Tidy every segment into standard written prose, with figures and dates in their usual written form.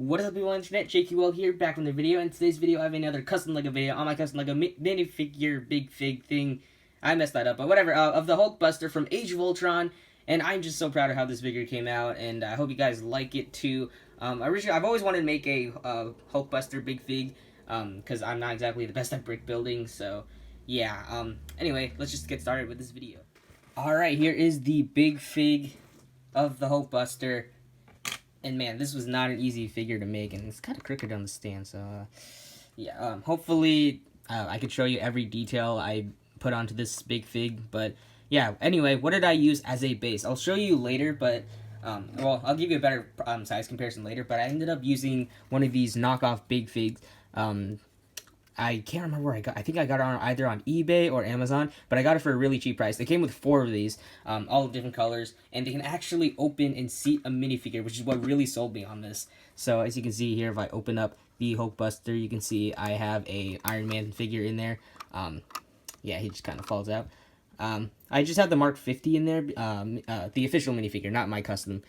What is up, people on the internet? JQL here, back from the video. In today's video, I have another custom LEGO video on my custom LEGO minifigure Bigfig thing. I messed that up, but whatever. Of the Hulkbuster from Age of Ultron, and I'm just so proud of how this figure came out, and I hope you guys like it too. Originally, I've always wanted to make a Hulkbuster Bigfig, because I'm not exactly the best at brick building, so yeah. Anyway, let's just get started with this video. Alright, here is the Bigfig of the Hulkbuster. And man, this was not an easy figure to make, and it's kind of crooked on the stand, so yeah, hopefully I could show you every detail I put onto this Bigfig, but yeah, anyway, what did I use as a base? I'll show you later, but, well, I'll give you a better size comparison later, but I ended up using one of these knockoff Bigfigs. I can't remember where I got. I think I got it on either on eBay or Amazon, but I got it for a really cheap price. They came with 4 of these, all different colors, and they can actually open and seat a minifigure, which is what really sold me on this. So as you can see here, if I open up the Hulkbuster, you can see I have a Iron Man figure in there. Yeah, he just kind of falls out. I just have the Mark 50 in there, the official minifigure, not my custom,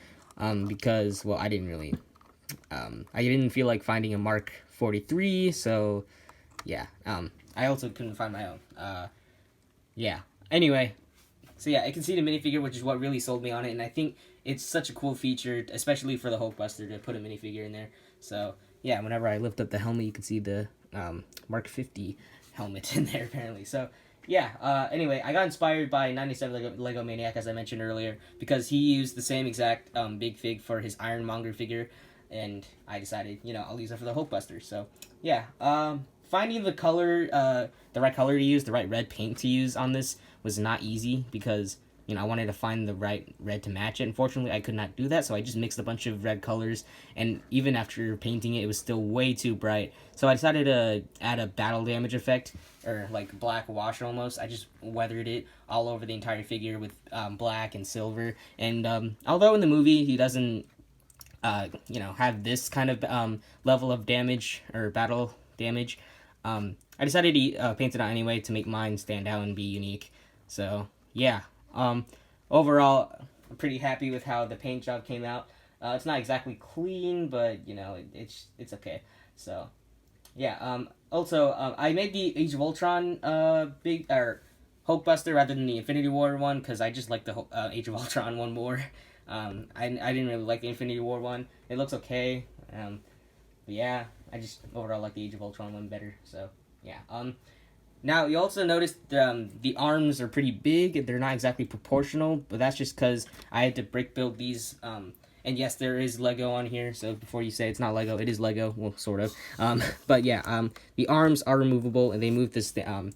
because, well, I didn't feel like finding a Mark 43, so yeah, I also couldn't find my own. Yeah. Anyway, so yeah, I can see the minifigure, which is what really sold me on it, and I think it's such a cool feature, especially for the Hulkbuster, to put a minifigure in there. So yeah, whenever I lift up the helmet, you can see the Mark 50 helmet in there, apparently. So yeah, anyway, I got inspired by 97 Lego Maniac, as I mentioned earlier, because he used the same exact Bigfig for his Ironmonger figure, and I decided, you know, I'll use it for the Hulkbuster. So yeah, finding the color, the right color to use, the right red paint to use on this was not easy because, you know, I wanted to find the right red to match it. Unfortunately, I could not do that, so I just mixed a bunch of red colors, and even after painting it, it was still way too bright. So I decided to add a battle damage effect, or like black wash almost. I just weathered it all over the entire figure with black and silver. And although in the movie he doesn't, you know, have this kind of level of damage or battle damage, I decided to paint it on anyway to make mine stand out and be unique. So yeah, overall, I'm pretty happy with how the paint job came out. It's not exactly clean, but you know, it's okay. So yeah, also, I made the Age of Ultron Hulkbuster rather than the Infinity War one, because I just like the Age of Ultron one more. I didn't really like the Infinity War one. It looks okay, but yeah, I just overall like the Age of Ultron one better. So yeah. Now you also noticed the arms are pretty big. They're not exactly proportional, but that's just because I had to brick build these. And yes, there is Lego on here, so before you say it's not Lego, it is Lego. Well, sort of. But yeah, the arms are removable, and they move this the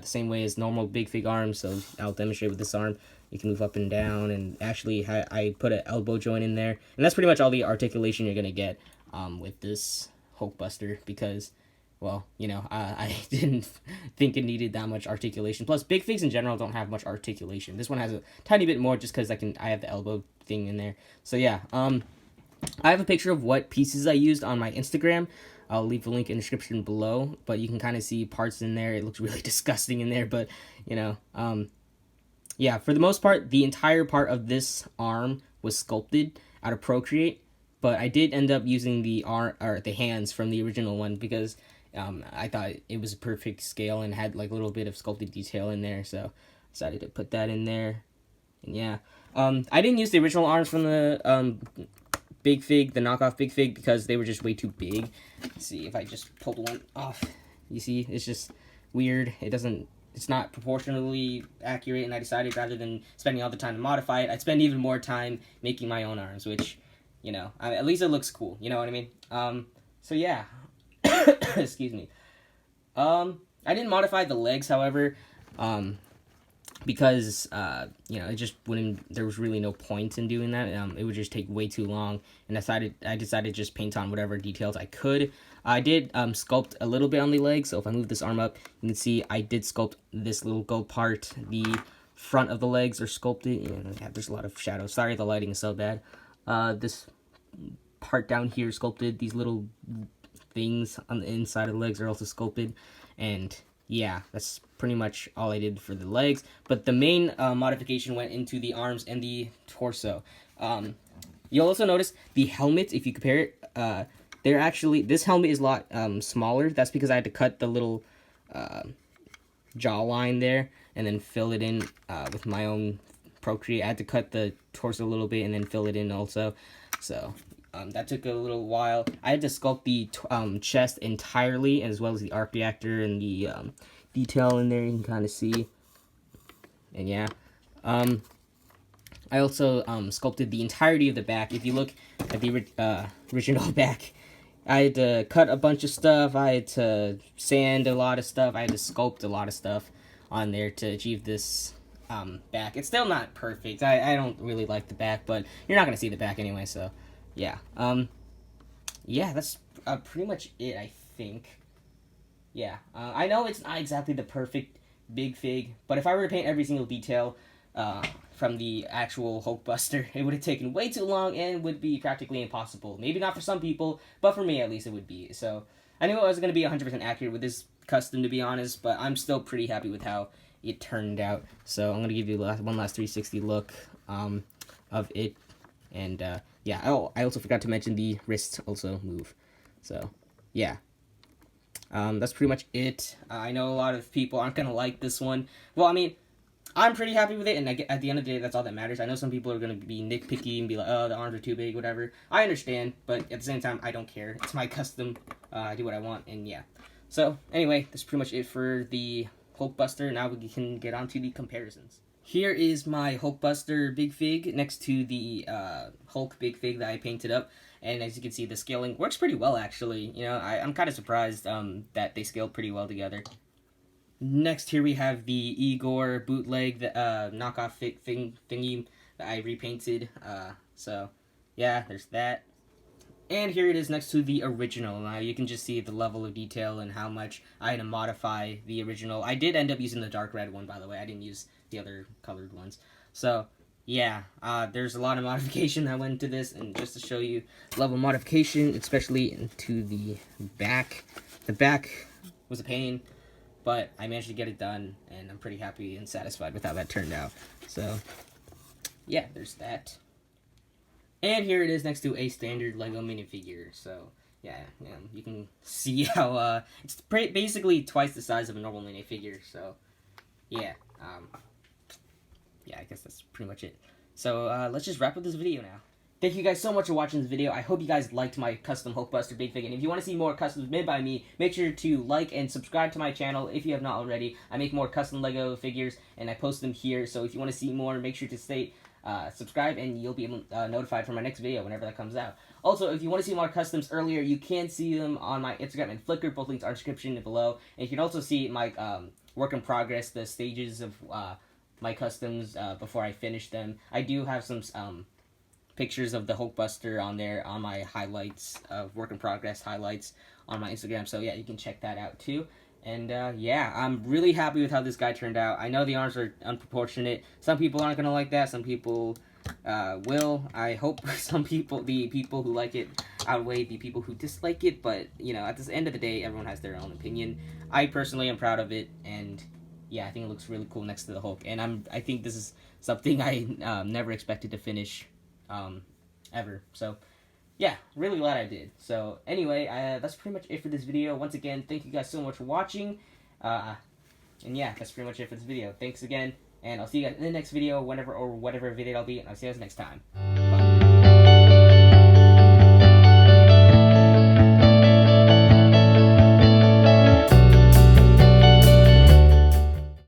same way as normal Bigfig arms. So I'll demonstrate with this arm. You can move up and down, and actually I put an elbow joint in there, and that's pretty much all the articulation you're gonna get with this Hulkbuster, because, well, you know, I didn't think it needed that much articulation. Plus, Bigfigs in general don't have much articulation. This one has a tiny bit more just because I have the elbow thing in there. So yeah, I have a picture of what pieces I used on my Instagram. I'll leave a link in the description below, but you can kind of see parts in there. It looks really disgusting in there, but, you know, yeah, for the most part, the entire part of this arm was sculpted out of Procreate, but I did end up using the hands from the original one because I thought it was a perfect scale and had like a little bit of sculpted detail in there, so I decided to put that in there. And yeah, I didn't use the original arms from the Bigfig, the knockoff Bigfig, because they were just way too big. Let's see if I just pulled one off. You see, it's just weird. It's not proportionally accurate, and I decided rather than spending all the time to modify it, I'd spend even more time making my own arms, which, you know, at least it looks cool. You know what I mean? So yeah. Excuse me. I didn't modify the legs, however, because, you know, it just wouldn't, there was really no point in doing that. It would just take way too long, and I decided to just paint on whatever details I could. I did sculpt a little bit on the legs, so if I move this arm up, you can see I did sculpt this little gold part. The front of the legs are sculpted. Yeah, there's a lot of shadows. Sorry, the lighting is so bad. This part down here sculpted. These little things on the inside of the legs are also sculpted, and yeah, that's pretty much all I did for the legs. But the main modification went into the arms and the torso. You'll also notice the helmet, if you compare it, they're actually, this helmet is a lot smaller. That's because I had to cut the little jawline there and then fill it in with my own procreate. I had to cut the torso a little bit and then fill it in also. So that took a little while. I had to sculpt the chest entirely, as well as the arc reactor and the detail in there. You can kind of see. And yeah. I also sculpted the entirety of the back. If you look at the original back, I had to cut a bunch of stuff. I had to sand a lot of stuff. I had to sculpt a lot of stuff on there to achieve this back. It's still not perfect. I don't really like the back, but you're not going to see the back anyway, so yeah. Yeah, that's pretty much it, I think. Yeah, I know it's not exactly the perfect Bigfig, but if I were to paint every single detail from the actual Hulkbuster, it would have taken way too long and would be practically impossible. Maybe not for some people, but for me at least it would be. So I knew I was going to be 100% accurate with this custom, to be honest, but I'm still pretty happy with how it turned out. So I'm going to give you one last 360 look of it. And yeah, oh, I also forgot to mention the wrists also move. So yeah. That's pretty much it. I know a lot of people aren't going to like this one. Well, I mean, I'm pretty happy with it, and at the end of the day, that's all that matters. I know some people are going to be nitpicky and be like, oh, the arms are too big, whatever. I understand, but at the same time, I don't care. It's my custom. I do what I want, and yeah. So, anyway, that's pretty much it for the Hulkbuster. Now we can get on to the comparisons. Here is my Hulkbuster Bigfig next to the Hulk Bigfig that I painted up. And as you can see, the scaling works pretty well, actually. You know, I'm kind of surprised that they scaled pretty well together. Next, here we have the Igor Bootleg, the knockoff thingy that I repainted. So, yeah, there's that. And here it is next to the original. Now, you can just see the level of detail and how much I had to modify the original. I did end up using the dark red one, by the way. I didn't use the other colored ones. So, yeah, there's a lot of modification that went into this, and just to show you level of modification, especially into the back. The back was a pain, but I managed to get it done, and I'm pretty happy and satisfied with how that turned out. So, yeah, there's that. And here it is next to a standard Lego minifigure. So, yeah, you can see how it's basically twice the size of a normal minifigure. So, yeah, yeah, I guess that's pretty much it. So, let's just wrap up this video now. Thank you guys so much for watching this video. I hope you guys liked my custom Hulkbuster Bigfig. And if you want to see more customs made by me, make sure to like and subscribe to my channel if you have not already. I make more custom Lego figures, and I post them here. So if you want to see more, make sure to subscribe, and you'll be notified for my next video whenever that comes out. Also, if you want to see more customs earlier, you can see them on my Instagram and Flickr. Both links are in the description below. And you can also see my work in progress, the stages of my customs before I finish them. I do have some pictures of the Hulkbuster on there on my highlights, work in progress highlights on my Instagram. So yeah, you can check that out too. And yeah, I'm really happy with how this guy turned out. I know the arms are unproportionate. Some people aren't gonna like that. Some people will. I hope the people who like it outweigh the people who dislike it. But you know, at the end of the day, everyone has their own opinion. I personally am proud of it, and yeah, I think it looks really cool next to the Hulk. And I think this is something I never expected to finish ever. So yeah, really glad I did. So anyway, that's pretty much it for this video. Once again, thank you guys so much for watching. And yeah, that's pretty much it for this video. Thanks again, and I'll see you guys in the next video, whatever video it'll be, and I'll see you guys next time.